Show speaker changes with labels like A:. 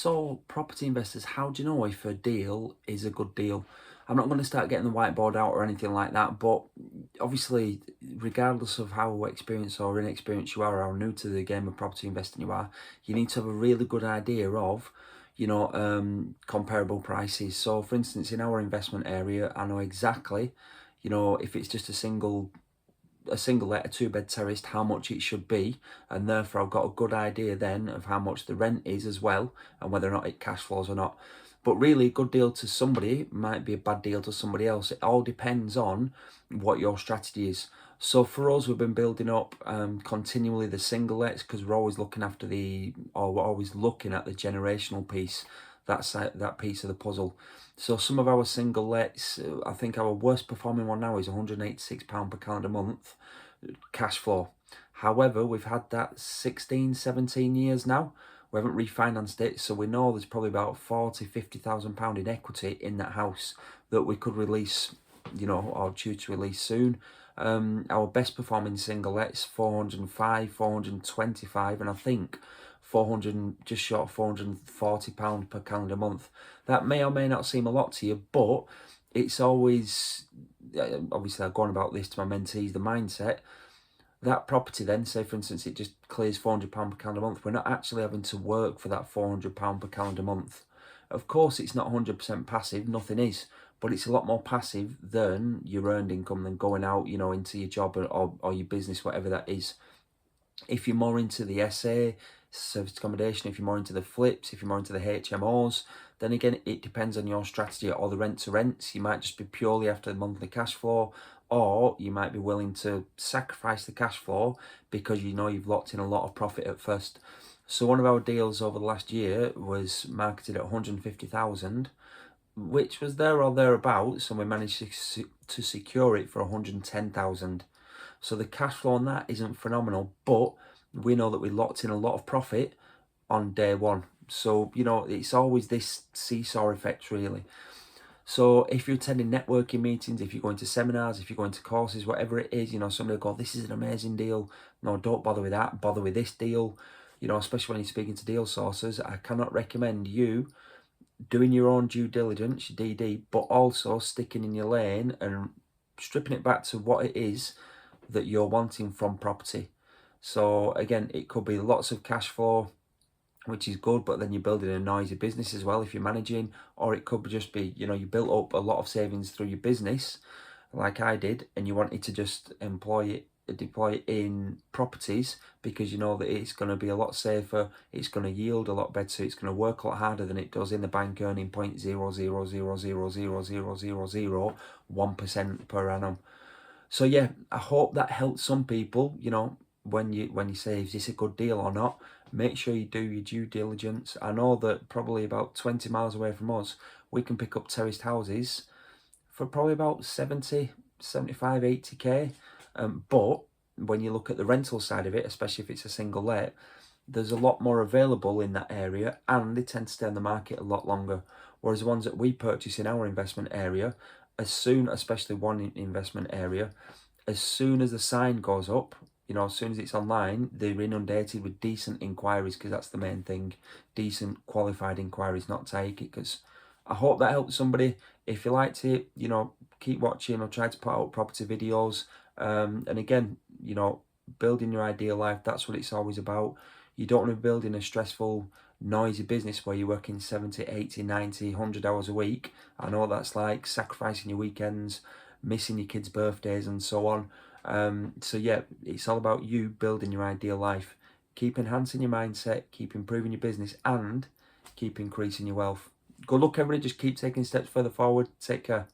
A: So, property investors, how do you know if a deal is a good deal? I'm not going to start getting the whiteboard out or anything like that, but obviously, regardless of how experienced or inexperienced you are, or how new to the game of property investing you are, you need to have a really good idea of, comparable prices. So, for instance, in our investment area, I know exactly, if it's just a single let, a two-bed terraced, how much it should be, and therefore I've got a good idea then of how much the rent is as well, and whether or not it cash flows or not. But really, a good deal to somebody might be a bad deal to somebody else. It all depends on what your strategy is. So for us, we've been building up continually the single lets because we're always looking after we're always looking at the generational piece. That's that piece of the puzzle. So some of our single lets, I think our worst performing one now is £186 per calendar month cash flow. However, we've had that 16, 17 years now. We haven't refinanced it, so we know there's probably about 40, £50,000 in equity in that house that we could release, or due to release soon. Our best performing single let's 405, 425, and I think 400, just short of £440 per calendar month. That may or may not seem a lot to you, but it's always, obviously I've gone about this to my mentees, the mindset. That property then, say for instance, it just clears £400 per calendar month. We're not actually having to work for that £400 per calendar month. Of course, it's not 100% passive, nothing is, but it's a lot more passive than your earned income than going out, into your job or your business, whatever that is. If you're more into the SA, service accommodation, if you're more into the flips, if you're more into the HMOs, then again, it depends on your strategy. Or the rent to rents, you might just be purely after the monthly cash flow, or you might be willing to sacrifice the cash flow because you've locked in a lot of profit at first. So one of our deals over the last year was marketed at 150,000, which was there or thereabouts, and we managed to secure it for 110,000. So the cash flow on that isn't phenomenal, but we know that we locked in a lot of profit on day one. So, it's always this seesaw effect, really. So if you're attending networking meetings, if you're going to seminars, if you're going to courses, whatever it is, somebody will go, this is an amazing deal. No, don't bother with that. Bother with this deal. Especially when you're speaking to deal sources, I cannot recommend you doing your own due diligence, your DD, but also sticking in your lane and stripping it back to what it is that you're wanting from property. So again, it could be lots of cash flow, which is good, but then you're building a noisy business as well if you're managing, or it could just be, you built up a lot of savings through your business, like I did, and you wanted to just deploy it in properties because you know that it's going to be a lot safer, it's going to yield a lot better, it's going to work a lot harder than it does in the bank earning 0.000000001% per annum. So yeah, I hope that helps some people, when you say, is this a good deal or not? Make sure you do your due diligence. I know that probably about 20 miles away from us, we can pick up terraced houses for probably about 70, 75, 80k. But when you look at the rental side of it, especially if it's a single let, there's a lot more available in that area and they tend to stay on the market a lot longer. Whereas the ones that we purchase in our investment area, especially one investment area, as soon as the sign goes up, as soon as it's online, they're inundated with decent inquiries, because that's the main thing. Decent, qualified inquiries, not take it. Because I hope that helps somebody. If you liked it, keep watching. I'll try to put out property videos. And again, building your ideal life, that's what it's always about. You don't want to be building a stressful, noisy business where you're working 70, 80, 90, 100 hours a week. I know that's like sacrificing your weekends, missing your kids' birthdays and so on. So yeah, it's all about you building your ideal life. Keep enhancing your mindset, keep improving your business, and keep increasing your wealth. Good luck, everybody. Just keep taking steps further forward. Take care.